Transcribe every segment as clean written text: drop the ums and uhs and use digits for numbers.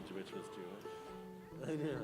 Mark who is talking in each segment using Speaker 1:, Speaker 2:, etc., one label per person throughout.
Speaker 1: message, which was Jewish. I know.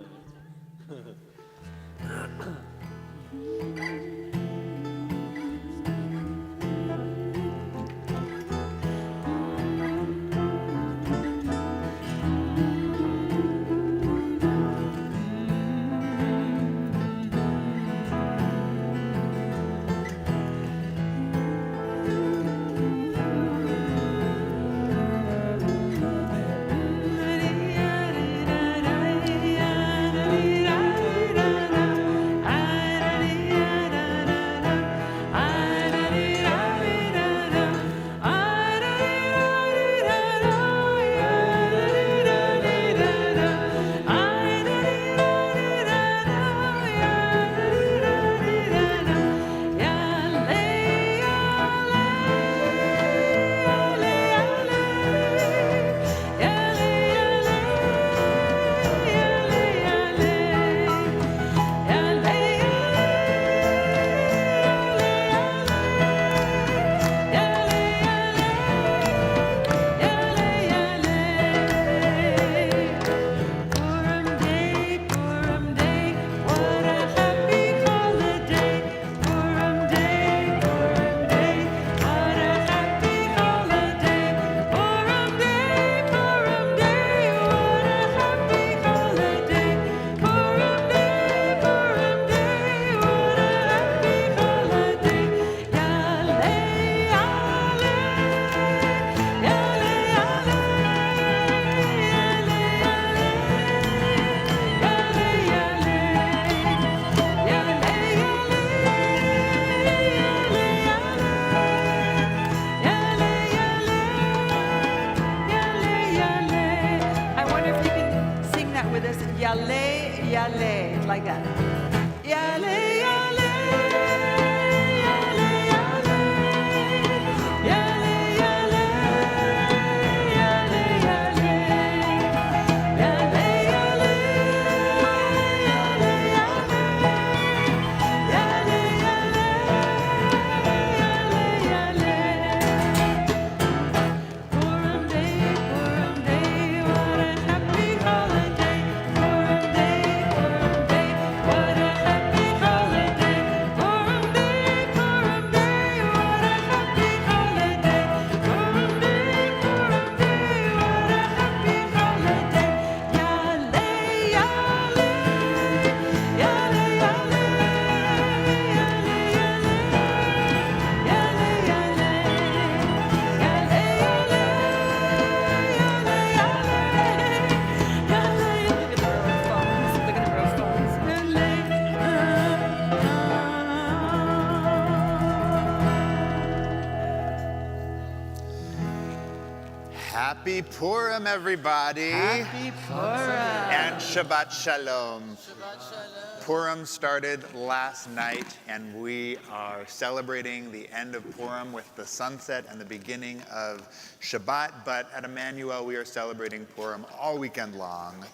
Speaker 2: Happy Purim, everybody.
Speaker 3: Happy Purim.
Speaker 2: And Shabbat Shalom. Purim started last night, and we are celebrating the end of Purim with the sunset and the beginning of Shabbat. But at Emanu-El, we are celebrating Purim all weekend long.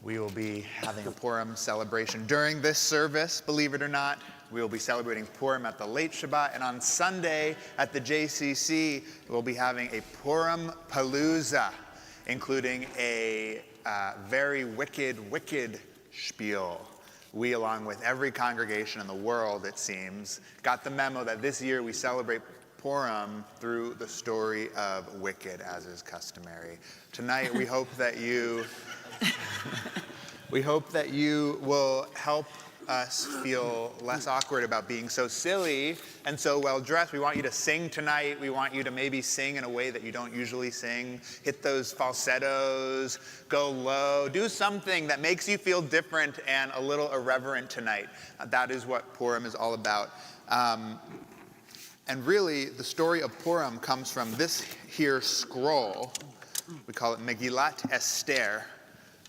Speaker 2: We will be having a Purim celebration during this service, believe it or not. We will be celebrating Purim at the late Shabbat, and on Sunday at the JCC, we'll be having a Purim Palooza, including a very wicked spiel. We, along with every congregation in the world, it seems, got the memo that this year we celebrate Purim through the story of Wicked, as is customary. Tonight, we hope that you will help us feel less awkward about being so silly and so well dressed. We want you to sing tonight. We want you to maybe sing in a way that you don't usually sing. Hit those falsettos, go low, do something that makes you feel different and a little irreverent tonight. That is what Purim is all about. And really, the story of Purim comes from this here scroll. We call it Megillat Esther.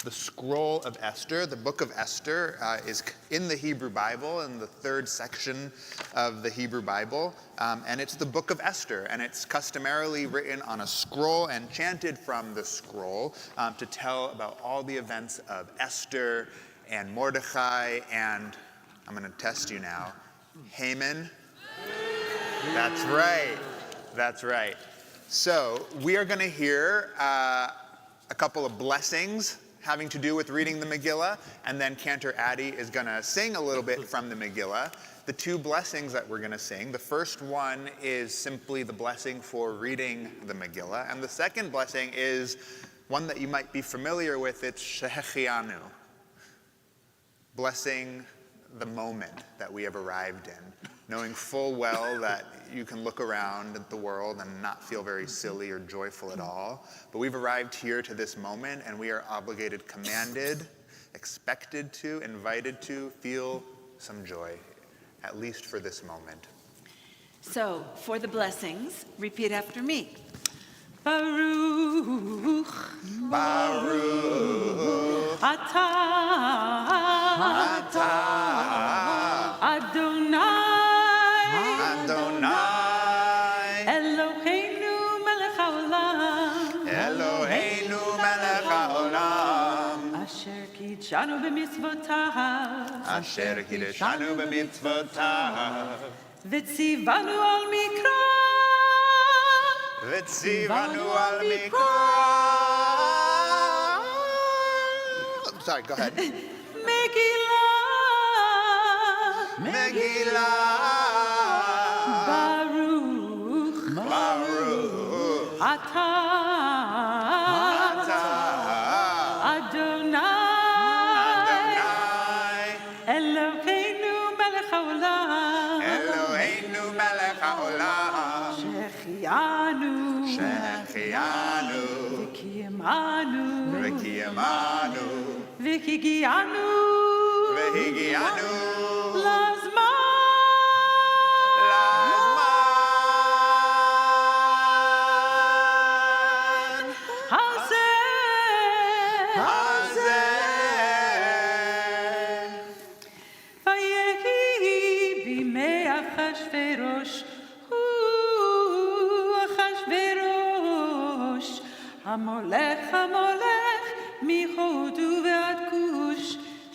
Speaker 2: The scroll of Esther, the book of Esther, is in the Hebrew Bible, in the third section of the Hebrew Bible, and it's the book of Esther, and it's customarily written on a scroll and chanted from the scroll to tell about all the events of Esther and Mordecai and, I'm going to test you now, Haman. That's right. So we are going to hear a a couple of blessings having to do with reading the Megillah, and then Cantor Addie is going to sing a little bit from the Megillah. The two blessings that we're going to sing, the first one is simply the blessing for reading the Megillah, and the second blessing is one that you might be familiar with. It's Shehechianu, blessing the moment that we have arrived in, knowing full well that you can look around at the world and not feel very silly or joyful at all. But we've arrived here to this moment, and we are obligated, commanded, expected to, invited to feel some joy, at least for this moment.
Speaker 3: So, for the blessings, repeat after me. Baruch,
Speaker 2: Baruch
Speaker 3: atah, Adonai,
Speaker 2: Adonai,
Speaker 3: Eloheinu melech haolam,
Speaker 2: Eloheinu melech haolam,
Speaker 3: asher kidshanu b'mitzvotav,
Speaker 2: asher kideshanu b'mitzvotav,
Speaker 3: v'tzivanu al mikra,
Speaker 2: v'tzivanu al mikra. Sorry, go ahead. Megillah,
Speaker 3: Baruch,
Speaker 2: Baruch,
Speaker 3: atah, Adonai, Eloheinu melech haolam,
Speaker 2: Eloheinu melech haolam,
Speaker 3: Shechianu,
Speaker 2: Shechianu,
Speaker 3: V'kiyamanu,
Speaker 2: V'kiyamanu,
Speaker 3: V'higianu,
Speaker 2: V'higianu,
Speaker 3: Lazman,
Speaker 2: Lazman,
Speaker 3: Hazeh,
Speaker 2: Hazeh,
Speaker 3: Vayehi bimei Achashverosh, Achashverosh, Hamolech, Hamolech, michodu ve'ad kush,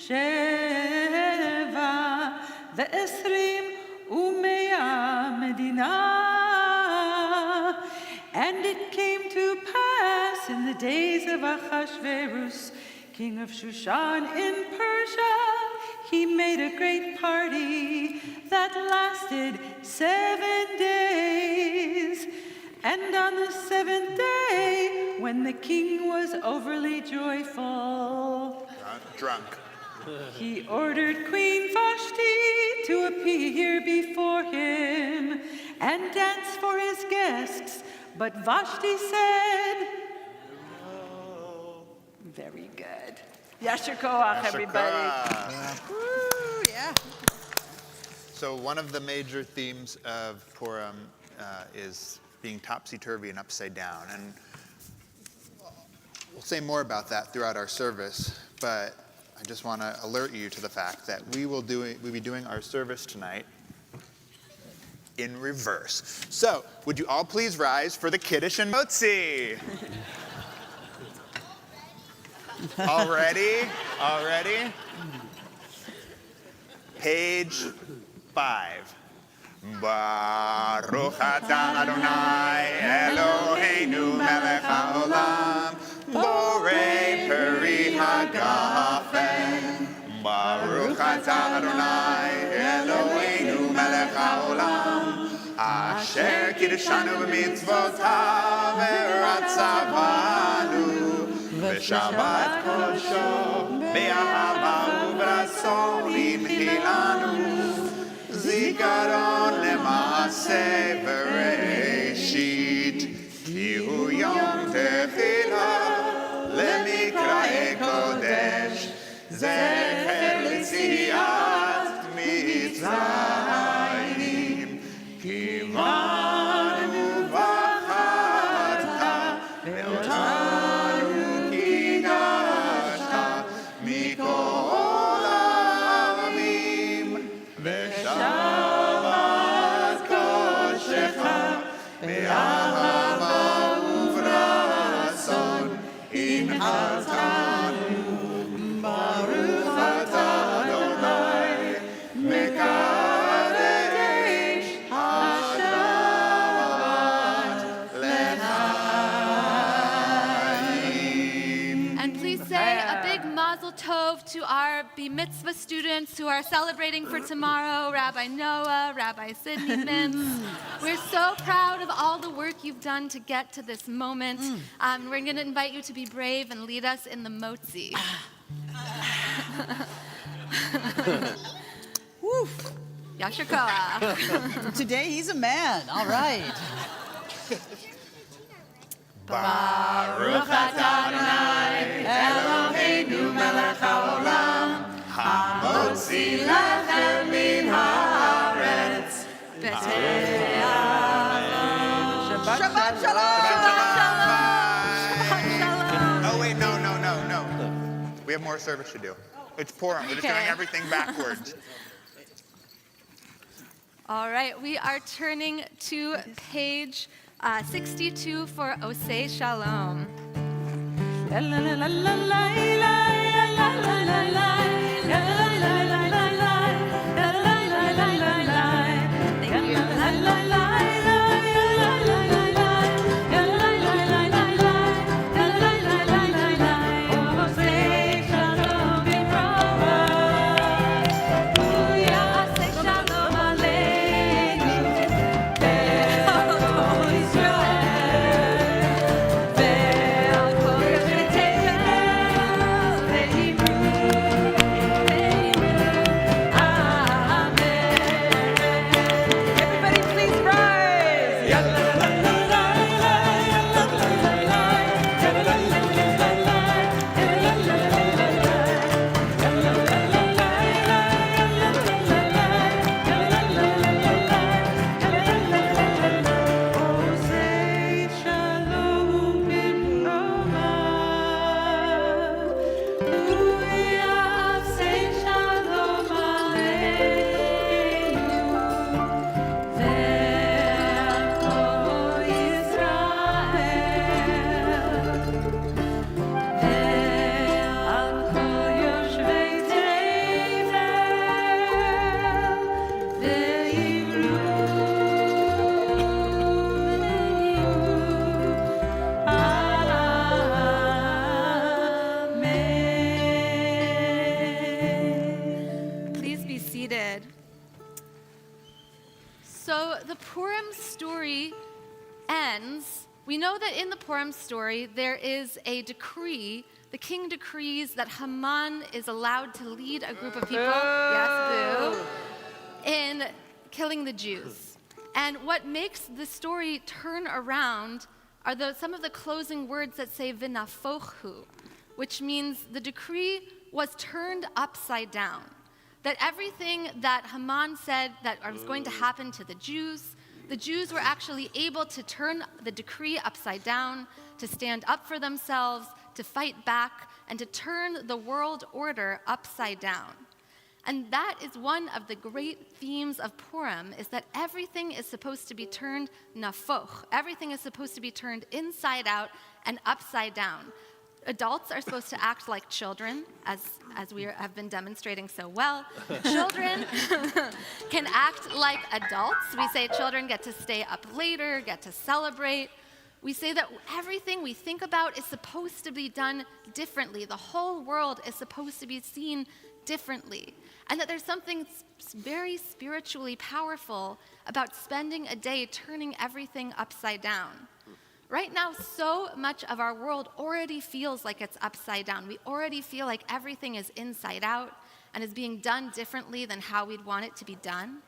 Speaker 3: Sheva ve'esrim u'mea medina. And it came to pass in the days of Achashverosh, king of Shushan in Persia, he made a great party that lasted 7 days. And on the 7th day, when the king was overly joyful,
Speaker 2: drunk.
Speaker 3: he ordered Queen Vashti to appear before him and dance for his guests. But Vashti said, very good. Yasher koach, everybody. Woo, yeah.
Speaker 2: So one of the major themes of Purim is being topsy-turvy and upside down. And we'll say more about that throughout our service, but I just want to alert you to the fact that we'll be doing our service tonight in reverse. So, would you all please rise for the Kiddush and Motzi? All ready? All ready? Page 5. Baruch atah Adonai Eloheinu melech haolam borei peri hagafen. Baruch atah Adonai Eloheinu melech haolam asher kiddushanu b'mitzvotav v'ratzavanu v'shabbat kodesho be'ahava u'b'ratzon imchilanu zikaron lema'aseh bereshit ki hu yom tefillah lemikra'e kodesh zecher l'tziat mitzrayim kivanu v'charta ve'otanu kigashta mikol ha'amim ve'shabbat kodeshecha be'ahava u'v'ratzon in'altanu Baruch atah Adonai mekadesh hashavat l'chaim.
Speaker 4: tov to our Bar Mitzvah students who are celebrating for tomorrow, Rabbi Noah, Rabbi Sydney Mintz. We're so proud of all the work you've done to get to this moment. We're going to invite you to be brave and lead us in the motzi.
Speaker 5: Woof.
Speaker 4: Yasher koach.
Speaker 5: Today he's a man. All right.
Speaker 2: Baruch atah Adonai Eloheinu melech haolam hamotzi lechem min haaretz.
Speaker 5: Shabbat shalom.
Speaker 2: Oh wait, no. We have more service to do. It's Purim. We're just doing
Speaker 4: Okay.
Speaker 2: everything backwards.
Speaker 4: All right, we are turning to page 62 for Osei Shalom.
Speaker 3: La la la la la la la la la la
Speaker 4: So the Purim story ends. We know that in the Purim story there is a decree. The king decrees that Haman is allowed to lead a group of people, yes, boo, in killing the Jews. And what makes the story turn around are some of the closing words that say v'nafochu, which means the decree was turned upside down. That everything that Haman said that was going to happen to the Jews were actually able to turn the decree upside down, to stand up for themselves, to fight back, and to turn the world order upside down. And that is one of the great themes of Purim, is that everything is supposed to be turned nafoch. Everything is supposed to be turned inside out and upside down. Adults are supposed to act like children, as we have been demonstrating so well. Children can act like adults. We say children get to stay up later, get to celebrate. We say that everything we think about is supposed to be done differently. The whole world is supposed to be seen differently. And that there's something very spiritually powerful about spending a day turning everything upside down. Right now, so much of our world already feels like it's upside down. We already feel like everything is inside out and is being done differently than how we'd want it to be done.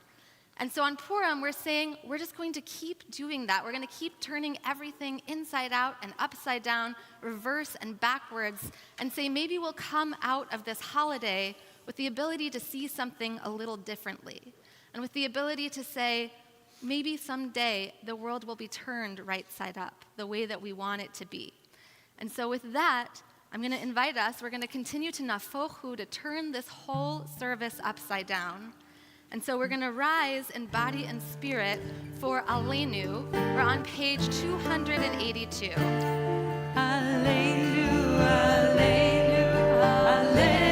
Speaker 4: And so on Purim, we're saying we're just going to keep doing that. We're going to keep turning everything inside out and upside down, reverse and backwards, and say maybe we'll come out of this holiday with the ability to see something a little differently, and with the ability to say, maybe someday the world will be turned right side up, the way that we want it to be. And so with that, I'm going to invite us, we're going to continue to nafochu, to turn this whole service upside down. And so we're going to rise in body and spirit for Aleinu. We're on page 282.
Speaker 3: Aleinu, Aleinu, Aleinu.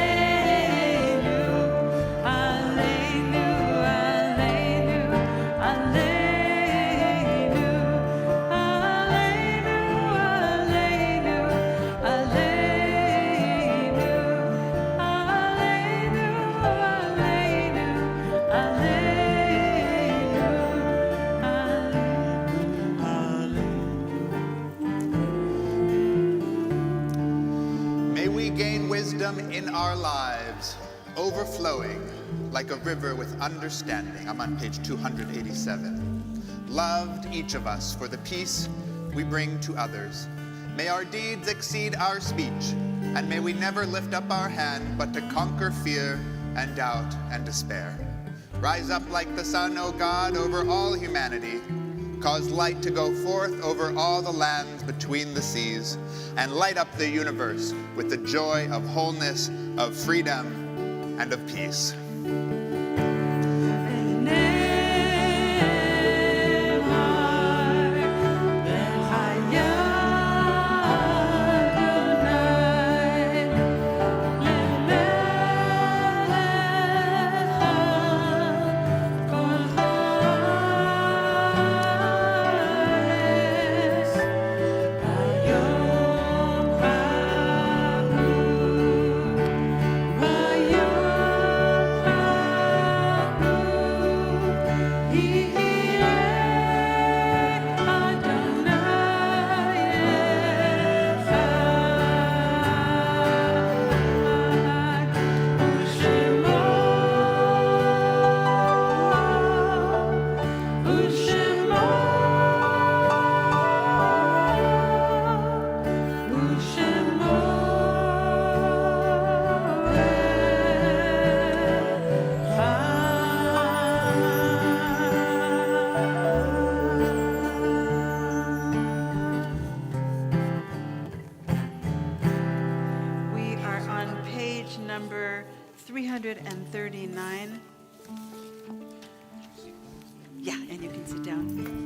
Speaker 2: wisdom in our lives, overflowing like a river with understanding. I'm on page 287. Loved each of us for the peace we bring to others. May our deeds exceed our speech, and may we never lift up our hand but to conquer fear and doubt and despair. Rise up like the sun, O God, over all humanity. Cause light to go forth over all the lands between the seas, and light up the universe with the joy of wholeness, of freedom, and of peace.
Speaker 3: Number 339. Yeah, and you can sit down.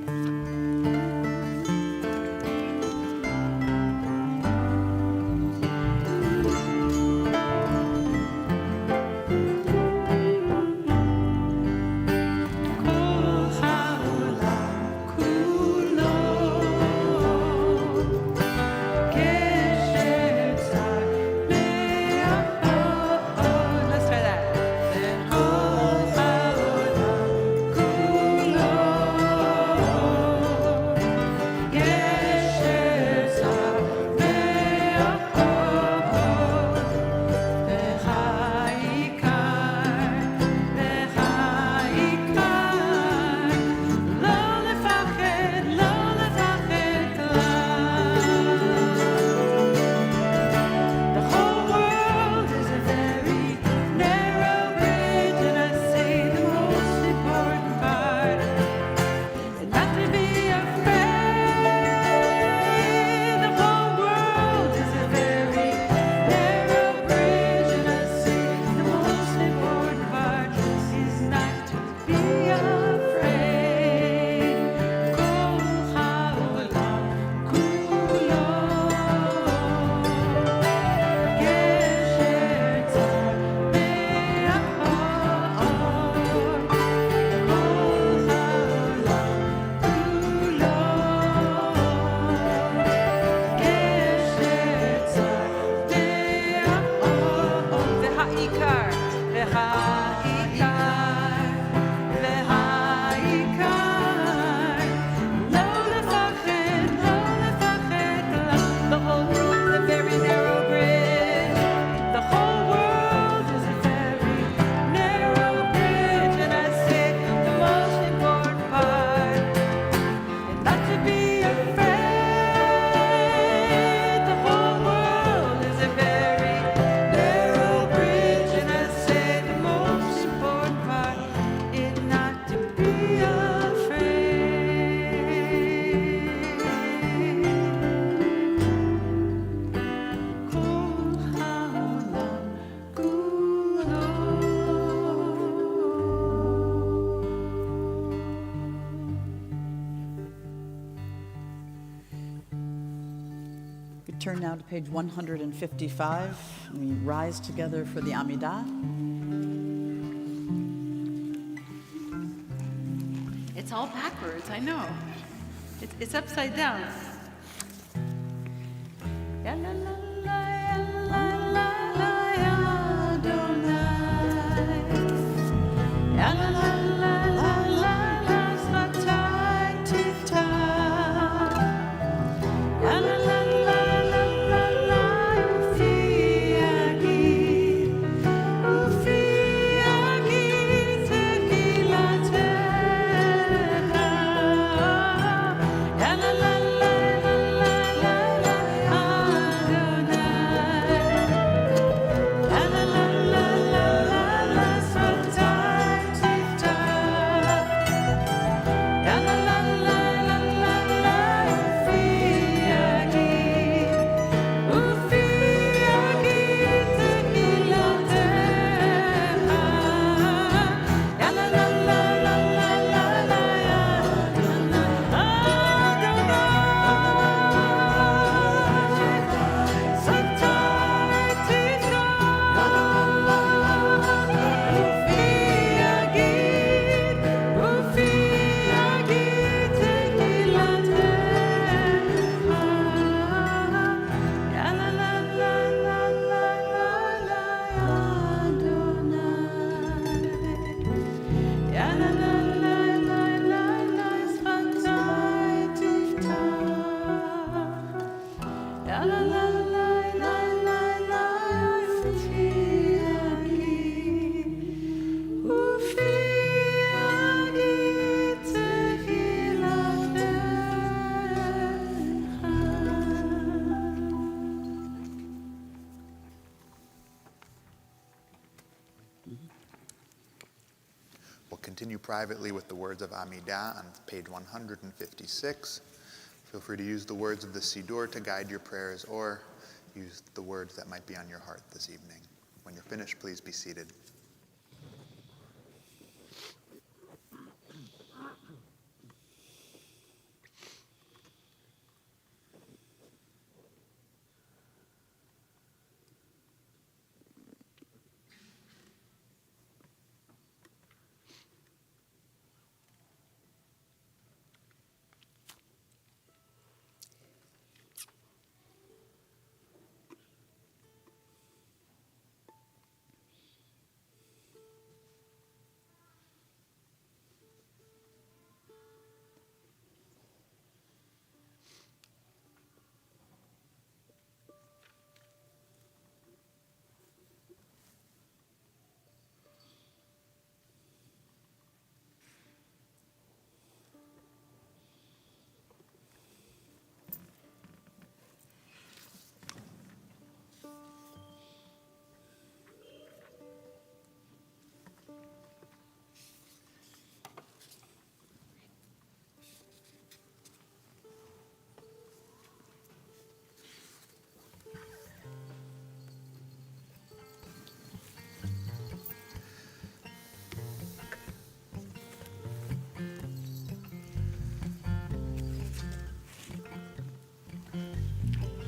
Speaker 5: Turn now to page 155. We rise together for the Amidah.
Speaker 3: It's all backwards, I know. It's upside down. Ya la la la, ya la la la, ya Adonai. Ya la la la la la, la Satai Tita. Ya la la la la la la, Ufiagi.
Speaker 2: continue privately with the words of Amidah on page 156. Feel free to use the words of the Siddur to guide your prayers, or use the words that might be on your heart this evening. When you're finished, please be seated.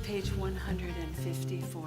Speaker 3: Page 154.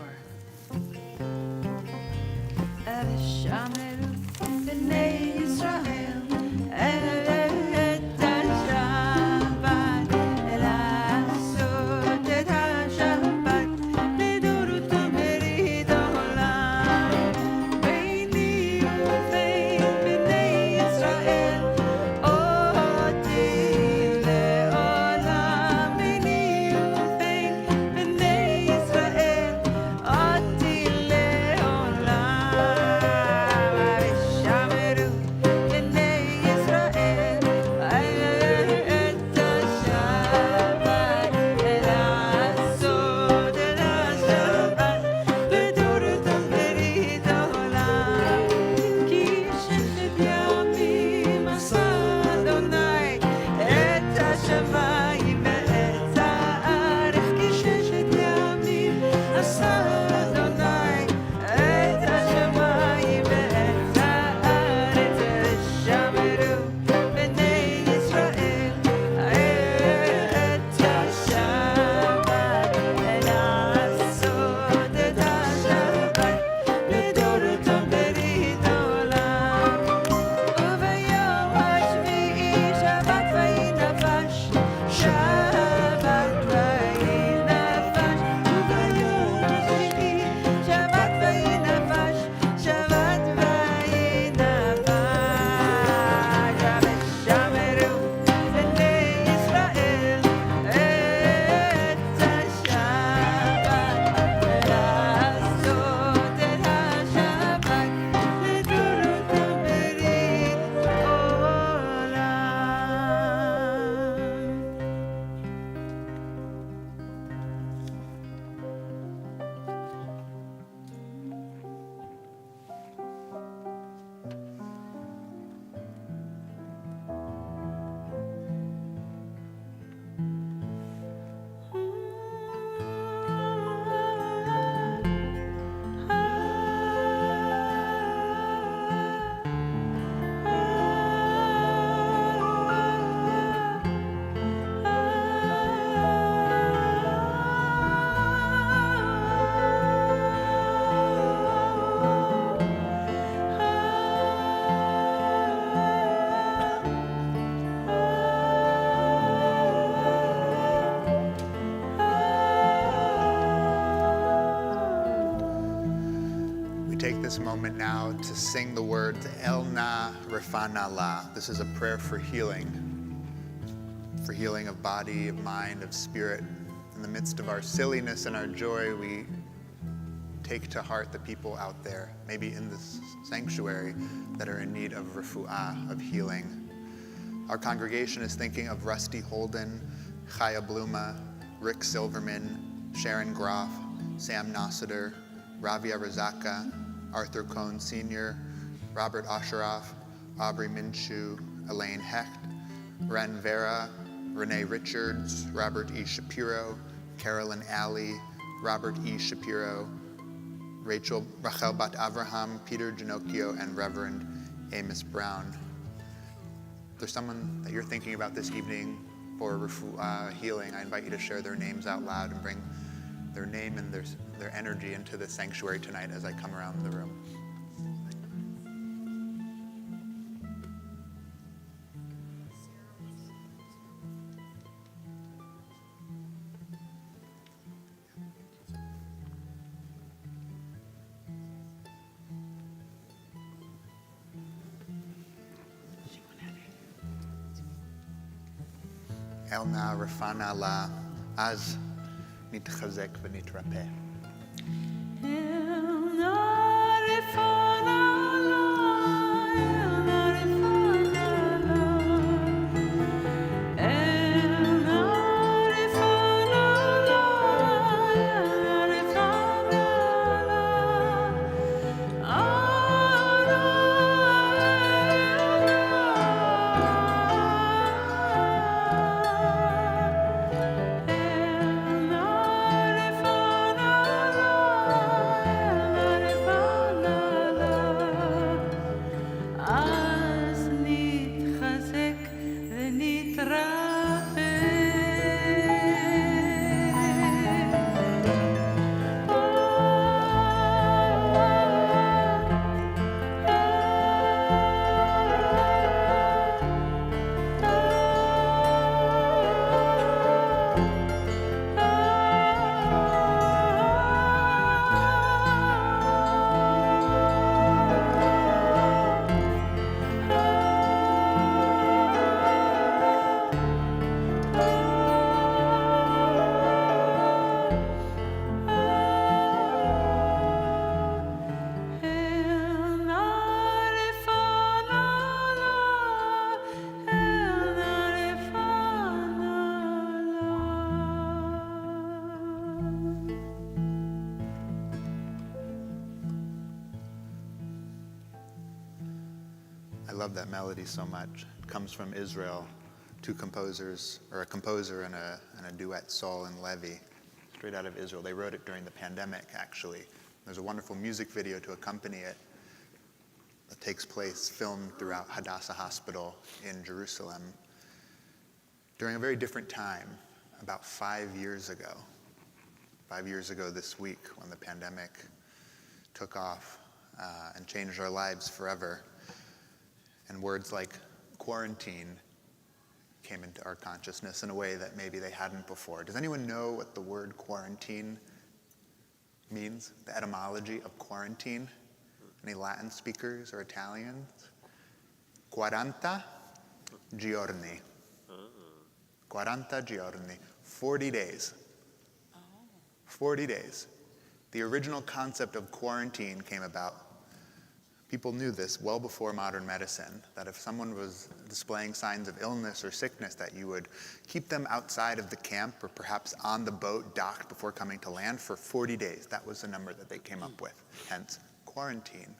Speaker 2: Take this moment now to sing the words El Na Refana La. This is a prayer for healing of body, of mind, of spirit. In the midst of our silliness and our joy, we take to heart the people out there, maybe in this sanctuary, that are in need of refu'ah, of healing. Our congregation is thinking of Rusty Holden, Chaya Bluma, Rick Silverman, Sharon Groff, Sam Nossiter, Ravia Razaka, Arthur Cohn Sr., Robert Osheroff, Aubrey Minshew, Elaine Hecht, Ren Vera, Renee Richards, Robert E. Shapiro, Carolyn Alley, Robert E. Shapiro, Rachel Bat Avraham, Peter Ginocchio, and Reverend Amos Brown. If there's someone that you're thinking about this evening for healing, I invite you to share their names out loud and bring their name and their energy into the sanctuary tonight as I come around the room. Elna Rafana La Az Nitchazek V'Nitrape. I love that melody so much. It comes from Israel, two composers, or a composer and a duet, Saul and Levi, straight out of Israel. They wrote it during the pandemic, actually. There's a wonderful music video to accompany it that takes place, filmed throughout Hadassah Hospital in Jerusalem during a very different time, about 5 years ago. 5 years ago this week, when the pandemic took off and changed our lives forever. And words like quarantine came into our consciousness in a way that maybe they hadn't before. Does anyone know what the word quarantine means? The etymology of quarantine? Any Latin speakers or Italians? 40 giorni. 40 giorni. 40 days. 40 days. The original concept of quarantine came about. People knew this well before modern medicine, that if someone was displaying signs of illness or sickness, that you would keep them outside of the camp or perhaps on the boat docked before coming to land for 40 days. That was the number that they came up with, hence quarantine.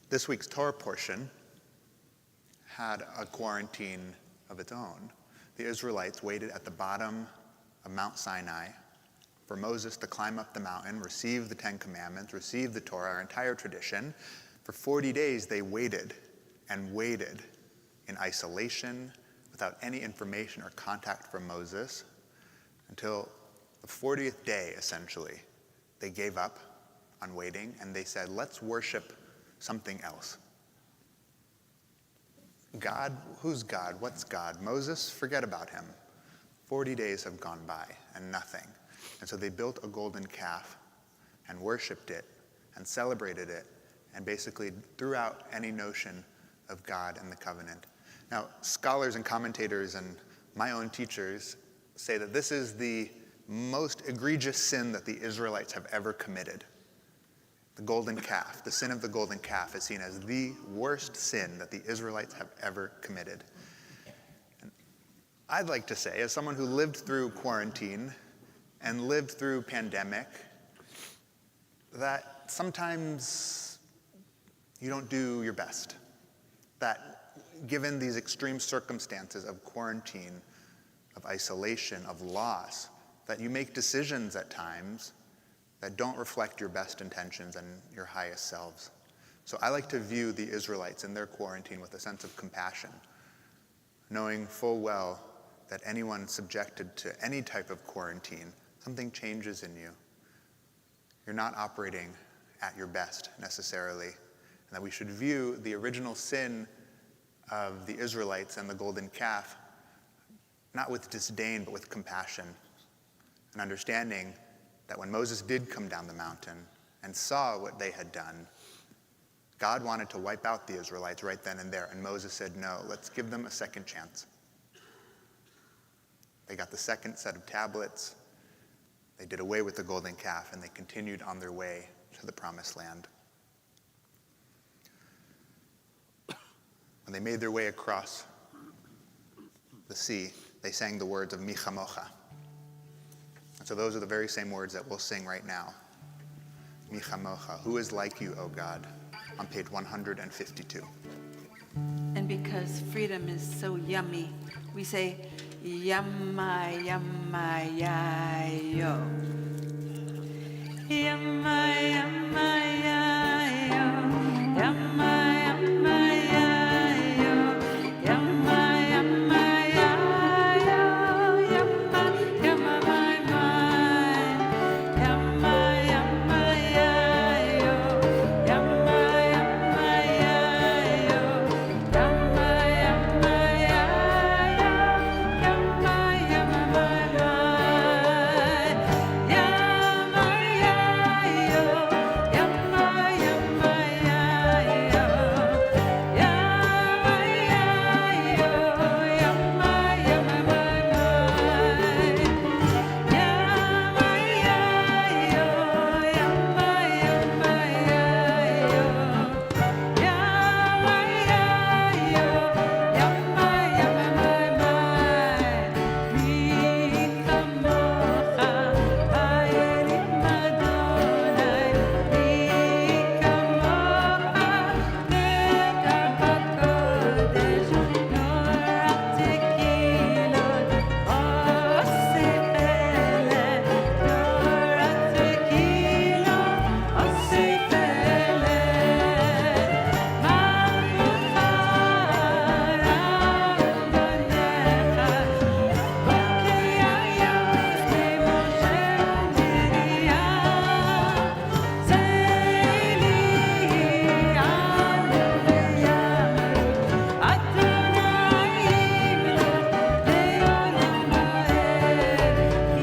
Speaker 2: This week's Torah portion had a quarantine of its own. The Israelites waited at the bottom of Mount Sinai for Moses to climb up the mountain, receive the 10 Commandments, receive the Torah, our entire tradition. For 40 days, they waited and waited in isolation, without any information or contact from Moses, until the 40th day, essentially, they gave up on waiting, and they said, let's worship something else. God, who's God? What's God? Moses, forget about him. 40 days have gone by, and nothing. And so they built a golden calf and worshiped it and celebrated it and basically threw out any notion of God and the covenant. Now, scholars and commentators and my own teachers say that this is the most egregious sin that the Israelites have ever committed. The golden calf, the sin of the golden calf, is seen as the worst sin that the Israelites have ever committed. And I'd like to say, as someone who lived through quarantine and lived through pandemic, that sometimes you don't do your best. That given these extreme circumstances of quarantine, of isolation, of loss, that you make decisions at times that don't reflect your best intentions and your highest selves. So I like to view the Israelites in their quarantine with a sense of compassion, knowing full well that anyone subjected to any type of quarantine, something changes in you. You're not operating at your best necessarily, and that we should view the original sin of the Israelites and the golden calf not with disdain, but with compassion, and understanding that when Moses did come down the mountain and saw what they had done, God wanted to wipe out the Israelites right then and there, and Moses said, no, let's give them a second chance. They got the second set of tablets, they did away with the golden calf, and they continued on their way to the promised land. When they made their way across the sea, they sang the words of Mi Chamocha. And so those are the very same words that we'll sing right now. Mi Chamocha, who is like you, O God, on page 152.
Speaker 3: And because freedom is so yummy, we say, Yamma, yamma, ya-yo. Yamma, yamma, ya-yo. Yamma, yamma, ya-yo. Yamma, yamma, ya-yo. Yamma, yamma, my mind. Yamma, yamma, ya-yo. Yamma, yamma, ya-yo. Yamma, yamma, ya-yo. Yamma, yamma, my mind. Yamma, ya-yo. Yamma, yamma, ya-yo. Yamma, ya-yo. Yamma, yamma, my mind. Yamma, ya-yo. Yamma, yamma, ya-yo. Yamma, ya-yo. Yamma, yamma, my mind. Mi chamocha, hayelim Adonai. Mi chamocha, nekar b'kodesh. Norat tekilot, osei peled. Norat tekilot, osei peled. Malchucha, rabbanecha. Bokei hayam לפני משה ומרים. צאלי ענו ויאמרו, אדוני ימלוך לעולם ועד.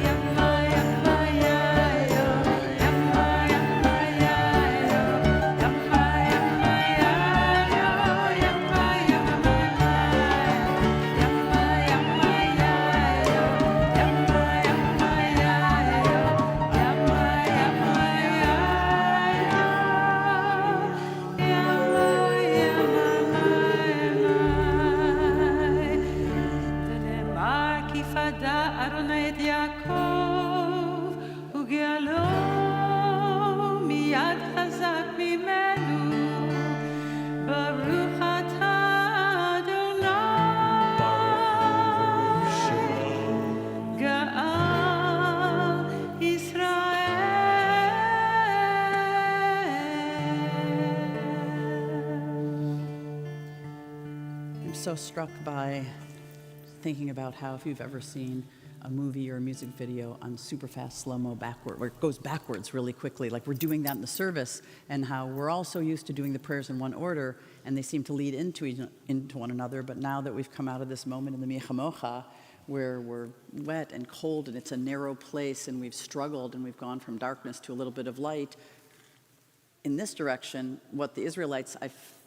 Speaker 3: ימה ימה יאיו, ימה ימה יאיו, ימה ימה יאיו, ימה ימה מים. ימה ימה יאיו, ימה ימה יאיו, ימה ימה ונאמר כי פדה אדוני את יעקב וגאלו מיד חזק ממנו. ברוך אתה אדוני גאל ישראל.
Speaker 5: I'm so struck by thinking about how, if you've ever seen a movie or a music video on super fast slow-mo backward, where it goes backwards really quickly, like we're doing that in the service, and how we're all so used to doing the prayers in one order, and they seem to lead into one another, but now that we've come out of this moment in the Mi Chamocha, where we're wet and cold, and it's a narrow place, and we've struggled, and we've gone from darkness to a little bit of light, in this direction, what the Israelites,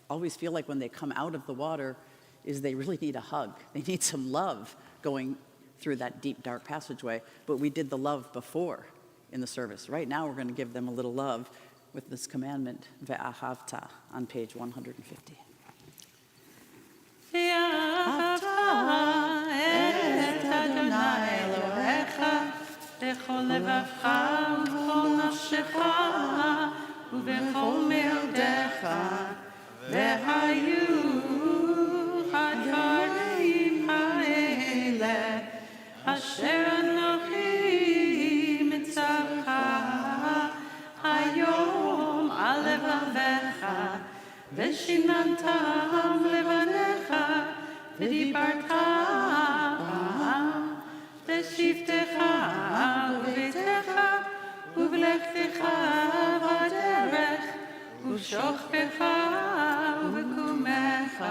Speaker 5: always feel like when they come out of the water, is they really need a hug. They need some love going through that deep, dark passageway. But we did the love before in the service. Right now, we're going to give them a little love with this commandment, Ve'ahavta, on page 150.
Speaker 3: ואהבת את אדוני אלוהיך בכל לבבך ובכל נפשך ובכל מאודך והיו הדברים האלה אשר אנוכי מצווך היום על לבביך ושיננתם לבניך ודיברת בשבתך ובביתך ובלכתך בדרך ובשוכבך ובקומך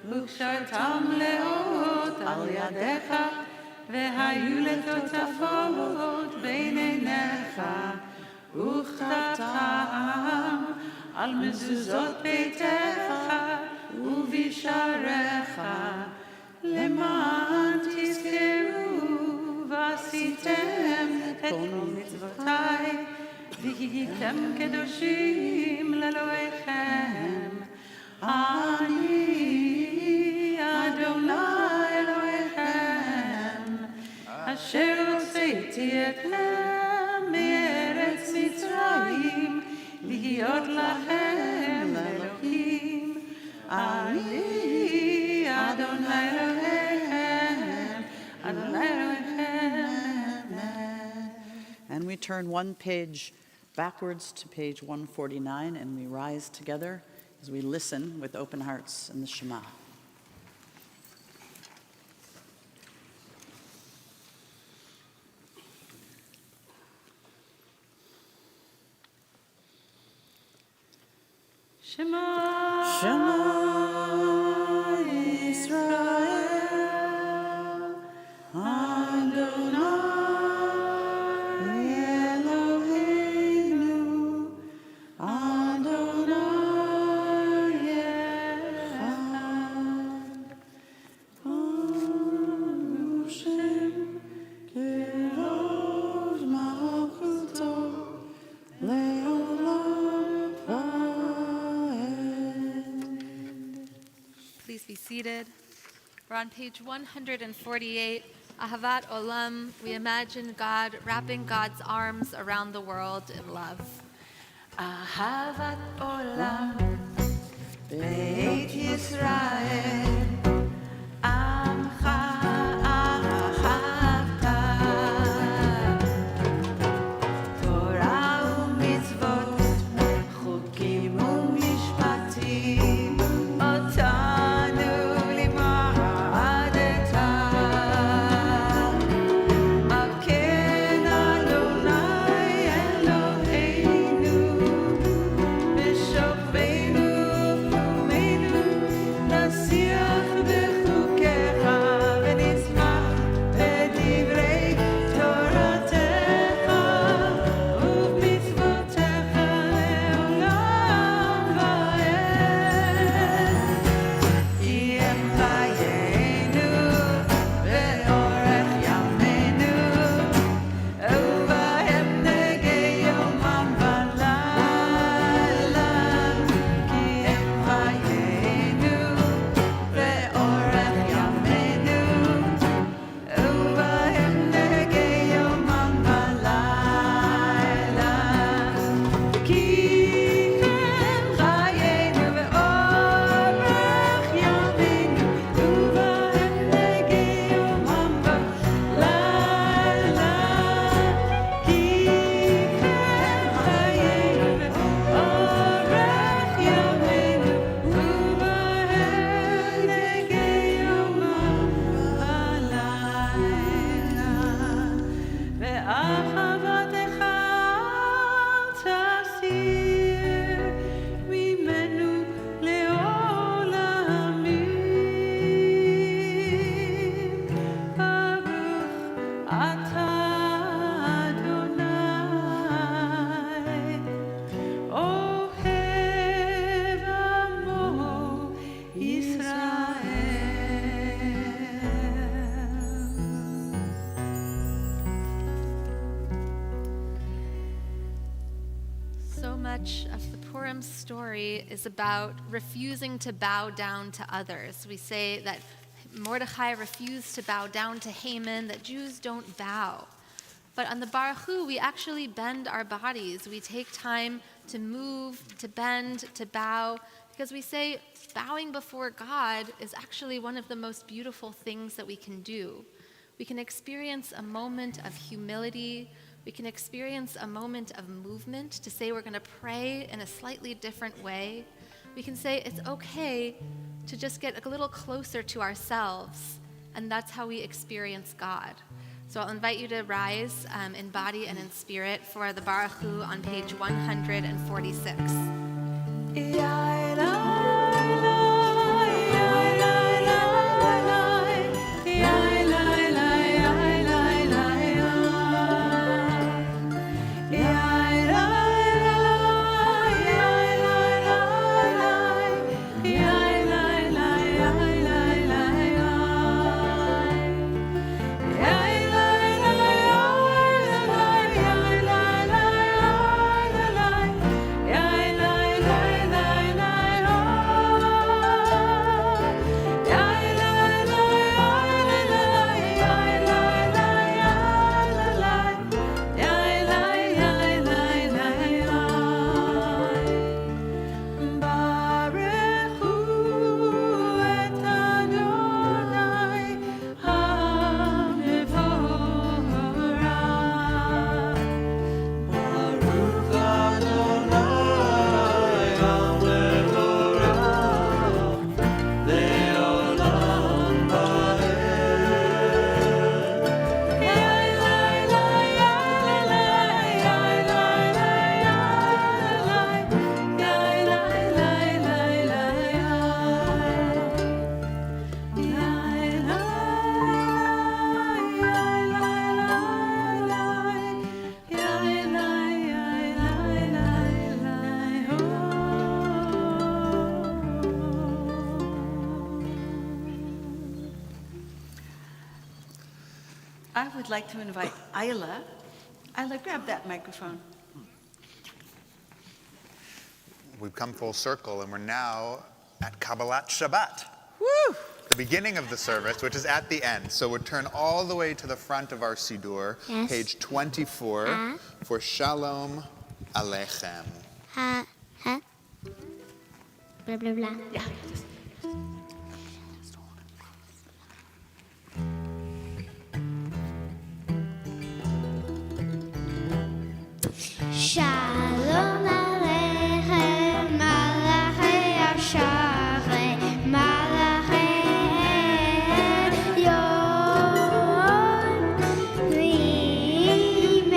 Speaker 3: וקשרתם לאות על ידיך והיו לטוטפות בין עיניך וכתבתם על מזוזות ביתך ובשעריך למען תזכרו ועשיתם את כל מצוותיי והייתם קדושים לאלוהיכם אני אדוני אלוהיכם אשר הוצאתי אתכם מארץ מצרים להיות לכם אלוהים אני אדוני אלוהיכם אדוני אלוהיכם.
Speaker 5: And we turn one page backwards to page 149, and we rise together as we listen with open hearts in the Shema.
Speaker 3: Shema
Speaker 5: Shema
Speaker 3: Yisrael Adonai Eloheinu Adonai Echad Baruch Shem Kevod Malchuto Le'olam Vaed.
Speaker 4: Please be seated. We're on page 148, Ahavat Olam. We imagine God wrapping God's arms around the world in love.
Speaker 3: Ahavat Olam Beit Yisrael Amcha Ahavta Torah u'mitzvot Chukim u'mishpatim Otanu limadeta Aken Adonai Eloheinu B'shokbeinu u'fumenu Nasiach b'chukecha v'nismach b'divrei Toratecha ובמצוותיך לעולם ועד. יהיה חיינו ואורך ימינו ובהם נגי יומם ולילה כי הם חיינו ואורך ימינו ובהם נגי יומם ולילה כי הם חיינו ואורך ימינו ובהם נגי יומם ולילה כי הם חיינו ואורך ימינו ובהם נגי יומם ולילה ואהבתך תסיר ממנו לעולמים ברוך אתה אדוני אוהב עמו ישראל.
Speaker 4: So much of the Purim story is about refusing to bow down to others. We say that Mordechai refused to bow down to Haman, that Jews don't bow. But on the Baruch Hu, we actually bend our bodies. We take time to move, to bend, to bow, because we say bowing before God is actually one of the most beautiful things that we can do. We can experience a moment of humility. We can experience a moment of movement to say we're going to pray in a slightly different way. We can say it's okay to just get a little closer to ourselves, and that's how we experience God. So I'll invite you to rise in body and in spirit for the Baruch Hu on page 146.
Speaker 3: I would like to invite Isla. Isla, grab that microphone.
Speaker 2: We've come full circle, and we're now at Kabbalat Shabbat.
Speaker 3: Woo!
Speaker 2: The beginning of the service, which is at the end. So we'll turn all the way to the front of our Siddur,
Speaker 6: Yes.
Speaker 2: page 24, for Shalom Aleichem.
Speaker 6: Ha, ha. Blah, blah, blah.
Speaker 3: Yeah.
Speaker 6: Shalom Aleichem, Malachei Asharei, Malachei Elyon, V'melech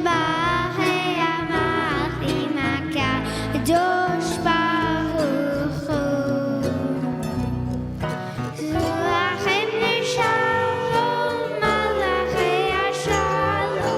Speaker 6: Ba'chei Amachim HaKadosh Baruch Hu. Zulachem Shalom, Malachei Ashalom,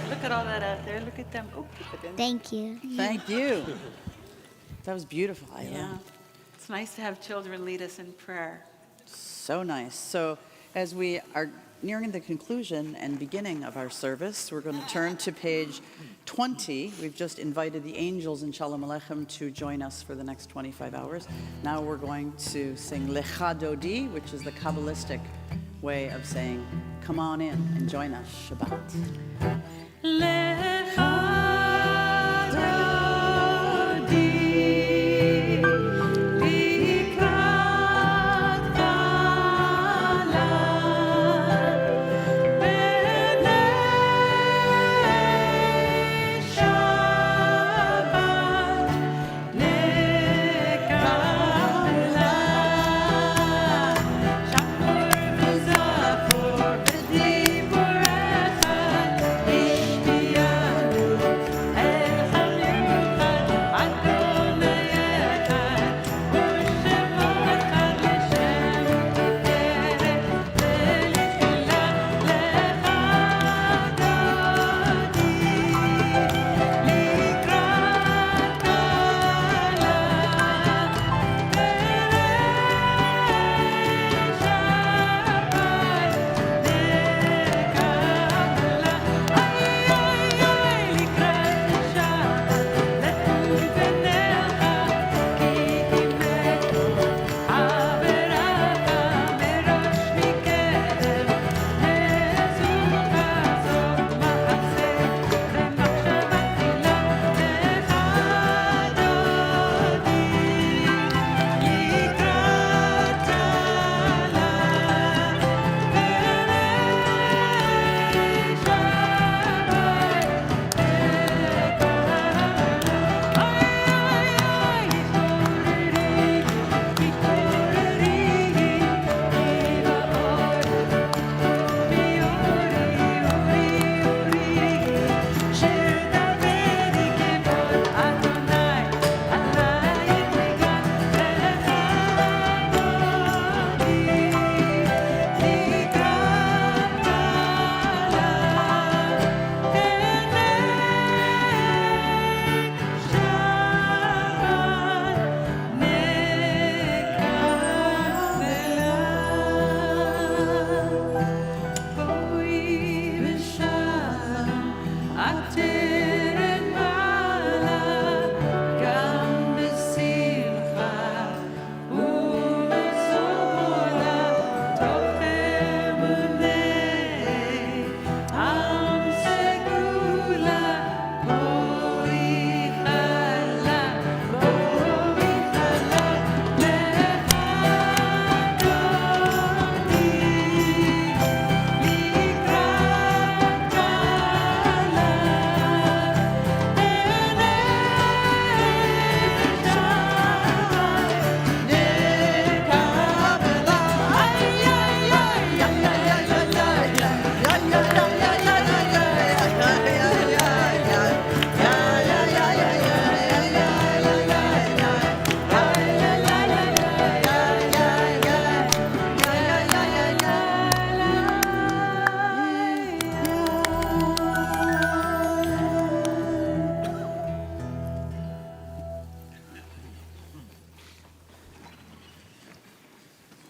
Speaker 3: Look at all that out there. Look at them. Oh, look at them.
Speaker 6: Thank you.
Speaker 5: Thank you. That was beautiful, Isla.
Speaker 3: Yeah. It's nice to have children lead us in prayer.
Speaker 5: So nice. So as we are nearing the conclusion and beginning of our service, we're going to turn to page 20. We've just invited the angels in Shalom Aleichem to join us for the next 25 hours. Now we're going to sing Lecha Dodi, which is the Kabbalistic way of saying, come on in and join us, Shabbat.
Speaker 3: Lecha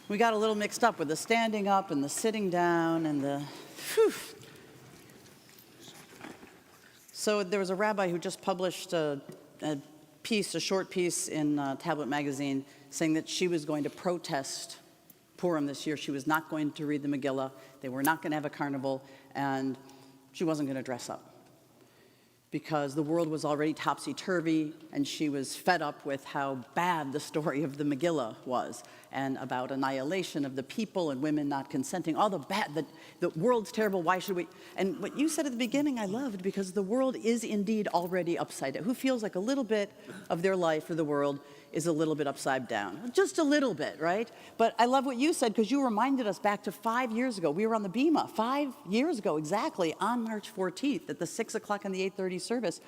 Speaker 5: We got a little mixed up with the standing up and the sitting down and the, whew. So there was a rabbi who just published a short piece in Tablet magazine saying that she was going to protest Purim this year. She was not going to read the Megillah. They were not going to have a carnival, and she wasn't going to dress up because the world was already topsy-turvy, and she was fed up with how bad the story of the Megillah was, and about annihilation of the people and women not consenting, all the bad, the world's terrible, why should we? And what you said at the beginning I loved, because the world is indeed already upside down. Who feels like a little bit of their life or the world is a little bit upside down? Just a little bit, right? But I love what you said, because you reminded us back to 5 years ago. We were on the Bema 5 years ago exactly on March 14th at the 6 o'clock and the 8:30 service.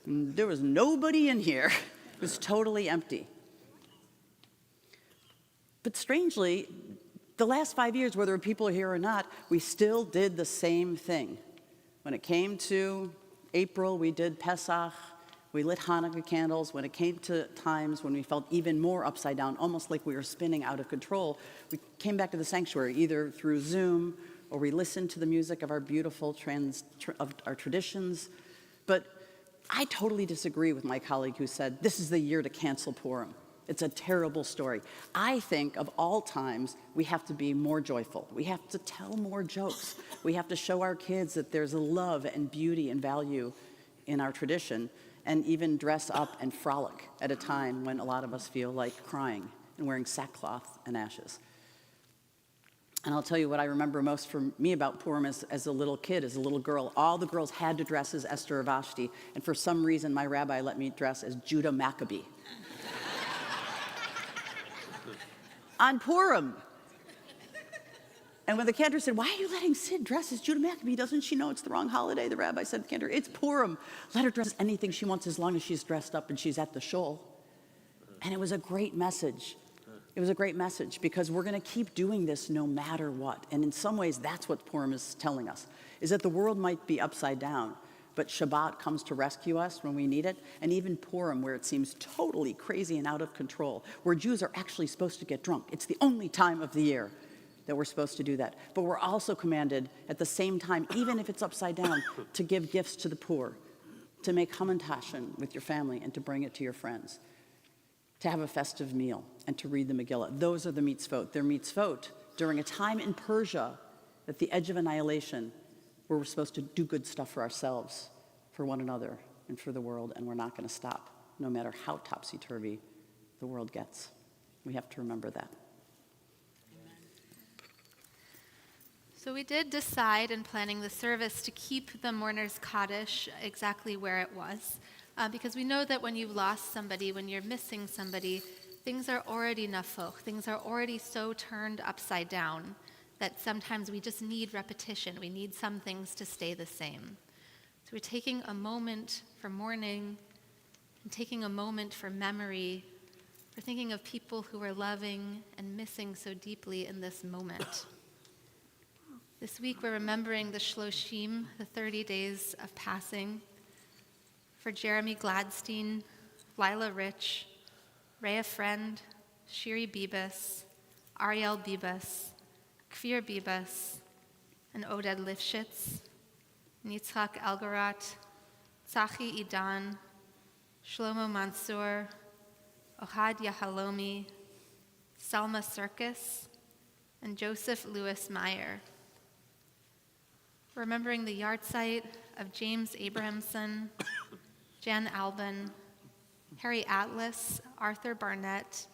Speaker 5: There was nobody in here. It was totally empty. But strangely, the last 5 years, whether people are here or not, we still did the same thing. When it came to April, we did Pesach. We lit Hanukkah candles. When it came to times when we felt even more upside down, almost like we were spinning out of control, we came back to the sanctuary, either through Zoom or we listened to the music of our beautiful of our traditions. But I totally disagree with my colleague who said, this is the year to cancel Purim. It's a terrible story. I think of all times, we have to be more joyful. We have to tell more jokes. We have to show our kids that there's a love and beauty and value in our tradition, and even dress up and frolic at a time when a lot of us feel like crying and wearing sackcloth and ashes. And I'll tell you what I remember most for me about Purim as a little kid, as a little girl. All the girls had to dress as Esther or Vashti, and for some reason my rabbi let me dress as Judah Maccabee. On Purim. And when the cantor said, why are you letting Sid dress as Judah Maccabee? Doesn't she know it's the wrong holiday? The rabbi said to the cantor, it's Purim. Let her dress anything she wants as long as she's dressed up and she's at the shul. And it was a great message. It was a great message, because we're going to keep doing this no matter what. And in some ways, that's what Purim is telling us, is that the world might be upside down, but Shabbat comes to rescue us when we need it. And even Purim, where it seems totally crazy and out of control, where Jews are actually supposed to get drunk. It's the only time of the year that we're supposed to do that. But we're also commanded at the same time, even if it's upside down, to give gifts to the poor, to make hamantashen with your family and to bring it to your friends, to have a festive meal and to read the Megillah. Those are the mitzvot. They're mitzvot during a time in Persia at the edge of annihilation, where we're supposed to do good stuff for ourselves, for one another, and for the world, and we're not going to stop, no matter how topsy-turvy the world gets. We have to remember that.
Speaker 4: So we did decide in planning the service to keep the mourner's Kaddish exactly where it was, because we know that when you've lost somebody, when you're missing somebody, things are already nafoch, things are already so turned upside down that sometimes we just need repetition. We need some things to stay the same. So we're taking a moment for mourning and taking a moment for memory. We're thinking of people who are loving and missing so deeply in this moment. This week we're remembering the Shloshim, the 30 days of passing, for Jeremy Gladstein, Lila Rich, Rhea Friend, Shiri Bibas, Ariel Bibas, Kfir Bibas, and Oded Lifshitz, Yitzhak Elgarat, Tzachi Idan, Shlomo Mansour, Ohad Yahalomi, Salma Circus, and Joseph Lewis Meyer. Remembering the yahrzeit of James Abrahamson, Jan Albin, Harry Atlas, Arthur Barnett,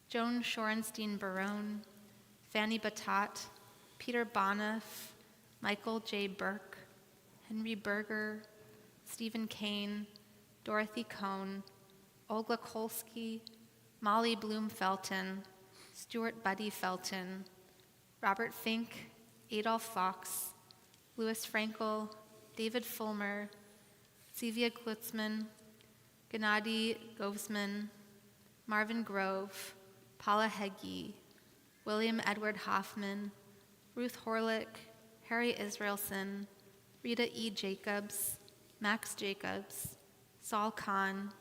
Speaker 4: Joan Shorenstein Barone, Fanny Batat, Peter Bonoff, Michael J. Burke, Henry Berger, Stephen Kane, Dorothy Cohn, Olga Kolsky, Molly Bloom Felton, Stuart Buddy Felton, Robert Fink, Adolph Fox, Louis Frankel, David Fulmer, Sylvia Klutzman, Gennady Govsman, Marvin Grove, Paula Heggie, William Edward Hoffman, Ruth Horlick, Harry Israelson, Rita E. Jacobs, Max Jacobs, Saul Kahn,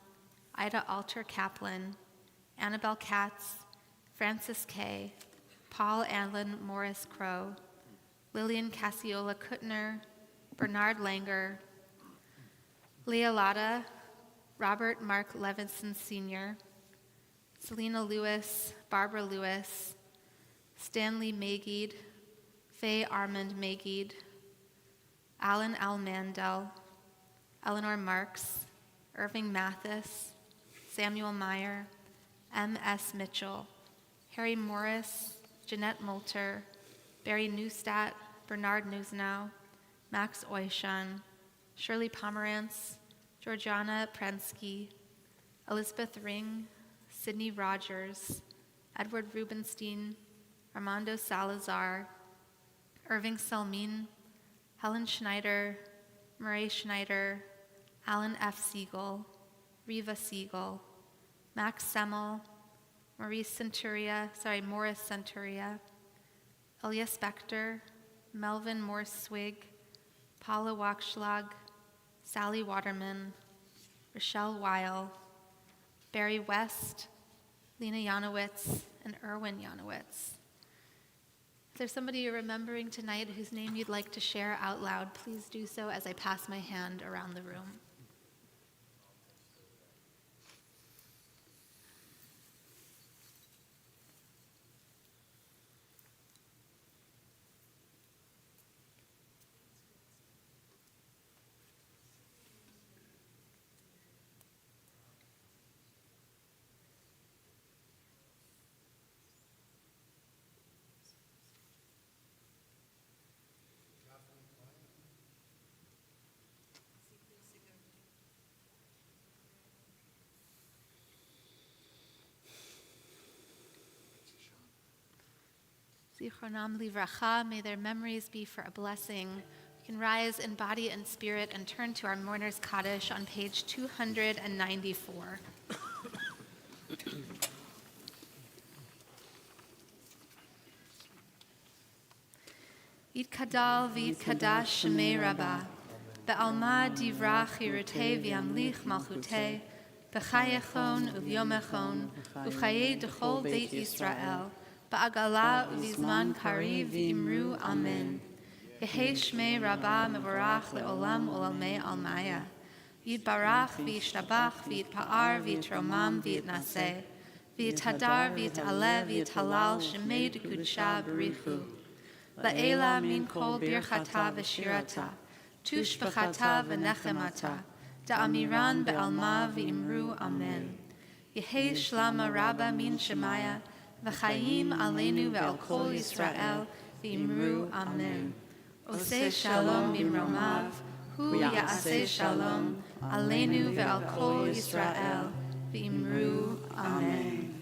Speaker 4: Ida Alter Kaplan, Annabelle Katz, Francis Kay, Paul Allen Morris Crow, Lillian Cassiola Kuttner, Bernard Langer, Leah Latta, Robert Mark Levinson Sr., Selena Lewis, Barbara Lewis, Stanley Maygeed, Faye Armand Maygeed, Alan L. Mandel, Eleanor Marks, Irving Mathis, Samuel Meyer, M.S. Mitchell, Harry Morris, Jeanette Moulter, Barry Neustadt, Bernard Newsnow, Max Oyshan, Shirley Pomerantz, Georgiana Prensky, Elizabeth Ring, Sydney Rogers, Edward Rubenstein, Armando Salazar, Irving Selmin, Helen Schneider, Murray Schneider, Alan F. Siegel, Riva Siegel, Max Semmel, Morris Centuria, Ilya Spector, Melvin Morse Swig, Paula Wachschlag, Sally Waterman, Rochelle Weil, Barry West, Lena Janowitz, and Erwin Janowitz. If there's somebody you're remembering tonight whose name you'd like to share out loud, please do so as I pass my hand around the room. Zichronam livracha, may their memories be for a blessing. You can rise in body and spirit and turn to our Mourner's Kaddish on page 294. Yitkadal v'yitkadash shemei Rabbah, be'alma divra chirutei v'yamlich malchutei, b'chayechon uvyomechon, uv'chayei dechol beit Yisrael, ba'agala uvizman kariv v'imru amen. Yehei shmei Rabbah mevorach le'olam olamei almaya. Yitbarach v'yishtabach v'yitpa'ar v'yitromam v'yitnaseh. V'yitadar v'yitaleh v'yitalal shemei d'kudsha b'richu. La'ela min kol birchata v'shirata. Tushbachata v'nechemata. Da'amiran be'alma v'imru amen. Yehei shlama Rabbah min shemaya. V'chayim aleinu ve'al kol Yisrael v'imru amen. Oseh shalom bimromav, hu ya'aseh shalom aleinu ve'al kol Yisrael v'imru amen.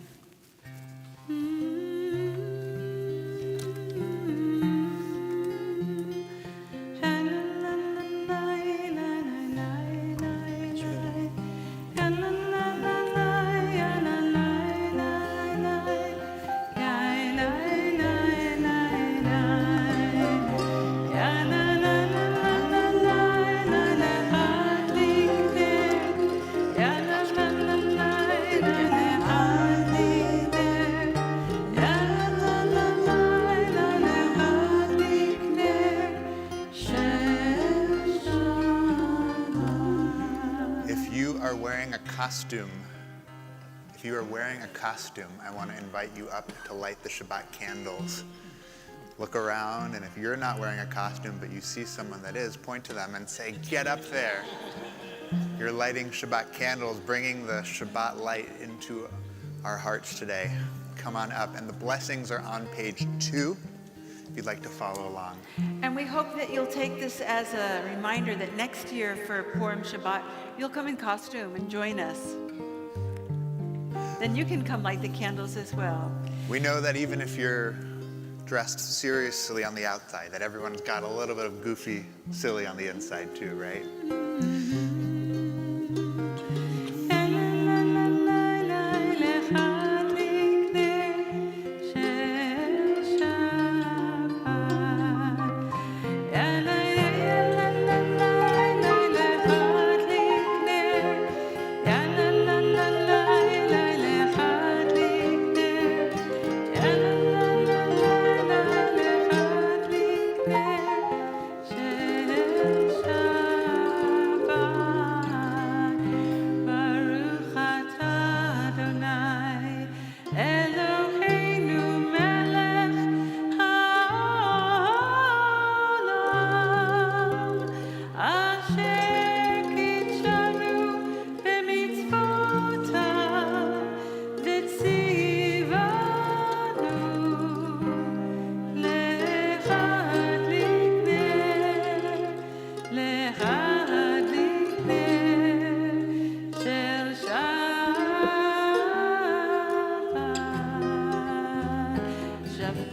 Speaker 2: If you are wearing a costume, I want to invite you up to light the Shabbat candles. Look around, and if you're not wearing a costume, but you see someone that is, point to them and say, "Get up there." You're lighting Shabbat candles, bringing the Shabbat light into our hearts today. Come on up, and the blessings are on page 2. If you'd like to follow along.
Speaker 3: And we hope that you'll take this as a reminder that next year for Purim Shabbat, you'll come in costume and join us. Then you can come light the candles as well.
Speaker 2: We know that even if you're dressed seriously on the outside, that everyone's got a little bit of goofy, silly on the inside too, right?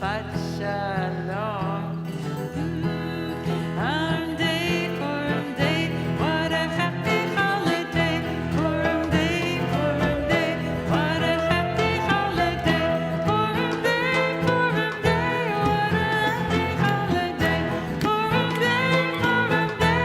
Speaker 3: Shabbat Shalom. Purim Day, what a happy holiday. Purim Day, what a happy holiday. Purim Day, what a happy holiday. Purim Day, what a happy holiday.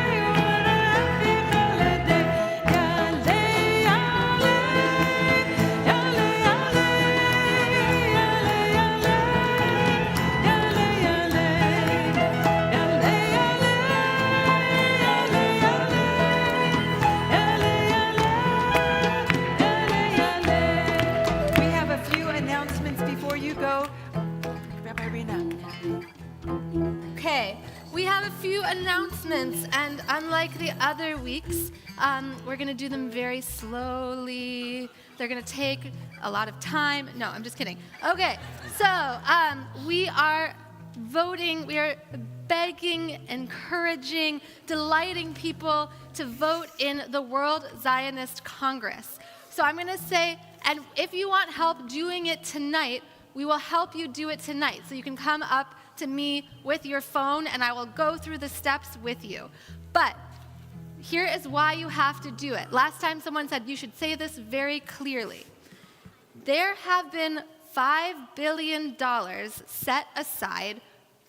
Speaker 3: Yale, yale, we have a few announcements before you go. Rabbi Rena.
Speaker 4: Okay, we have a few announcements, and unlike the other weeks, we're going to do them very slowly. They're going to take a lot of time. No, I'm just kidding. Okay, so we are voting, we are begging, encouraging, delighting people to vote in the World Zionist Congress. So I'm going to say, and if you want help doing it tonight, we will help you do it tonight. So you can come up to me with your phone and I will go through the steps with you. But here is why you have to do it. Last time someone said you should say this very clearly. There have been $5 billion set aside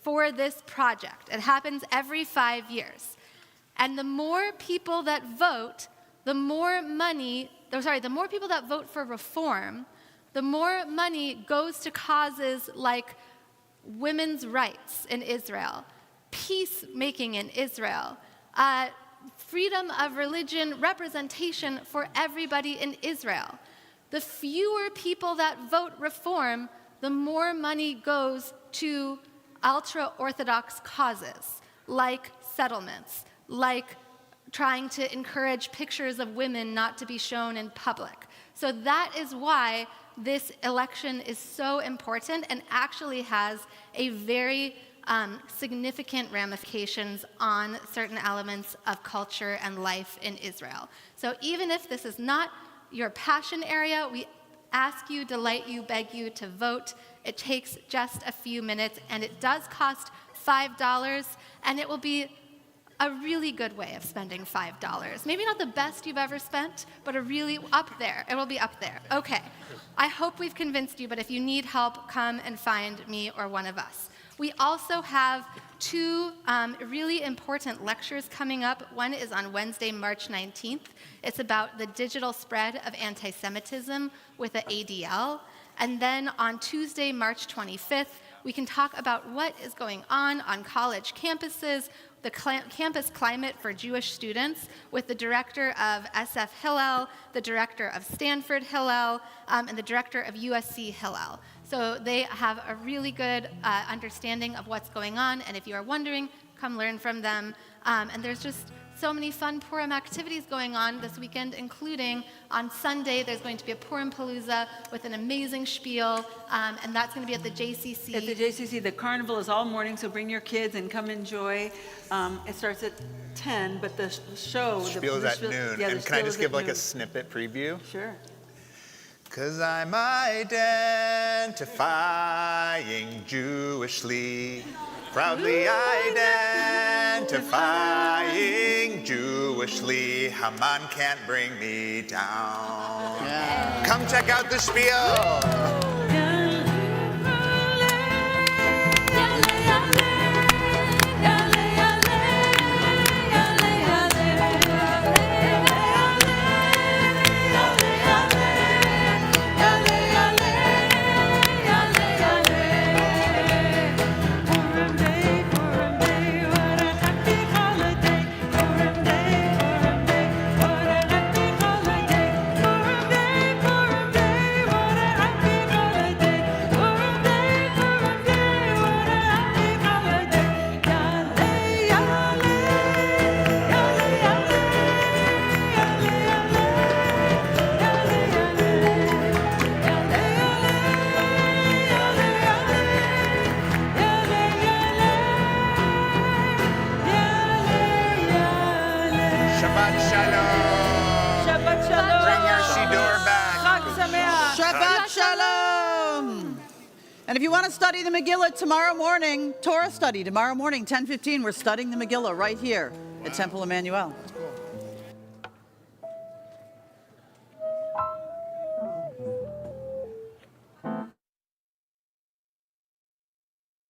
Speaker 4: for this project. It happens every 5 years. And the more people that vote, the more people that vote for reform, the more money goes to causes like women's rights in Israel, peacemaking in Israel, freedom of religion, representation for everybody in Israel. The fewer people that vote reform, the more money goes to ultra-Orthodox causes, like settlements, like trying to encourage pictures of women not to be shown in public. So that is why this election is so important and actually has a very significant ramifications on certain elements of culture and life in Israel. So even if this is not your passion area, we ask you, delight you, beg you to vote. It takes just a few minutes, and it does cost $5, and it will be a really good way of spending $5. Maybe not the best you've ever spent, but a really up there. It will be up there. Okay. I hope we've convinced you, but if you need help, come and find me or one of us. We also have two really important lectures coming up. One is on Wednesday, March 19th. It's about the digital spread of anti-Semitism with the ADL. And then on Tuesday, March 25th, we can talk about what is going on college campuses, the campus climate for Jewish students with the director of SF Hillel, the director of Stanford Hillel, and the director of USC Hillel. So they have a really good understanding of what's going on, and if you are wondering, come learn from them. And there's just so many fun Purim activities going on this weekend, including on Sunday, there's going to be a Purim Palooza with an amazing spiel, and that's going to be at the JCC.
Speaker 3: At the JCC, the carnival is all morning, so bring your kids and come enjoy. It starts at 10, but the show...
Speaker 2: The spiel is at noon.
Speaker 3: Yeah,
Speaker 2: and can I just give like a snippet preview?
Speaker 3: Sure.
Speaker 2: 'Cause I'm identifying Jewishly, proudly identifying Jewishly. Haman can't bring me down. Yeah. Come check out the spiel.
Speaker 5: And if you want to study the Megillah tomorrow morning, Torah study tomorrow morning, 10:15, we're studying the Megillah right here at Temple Emanu-El.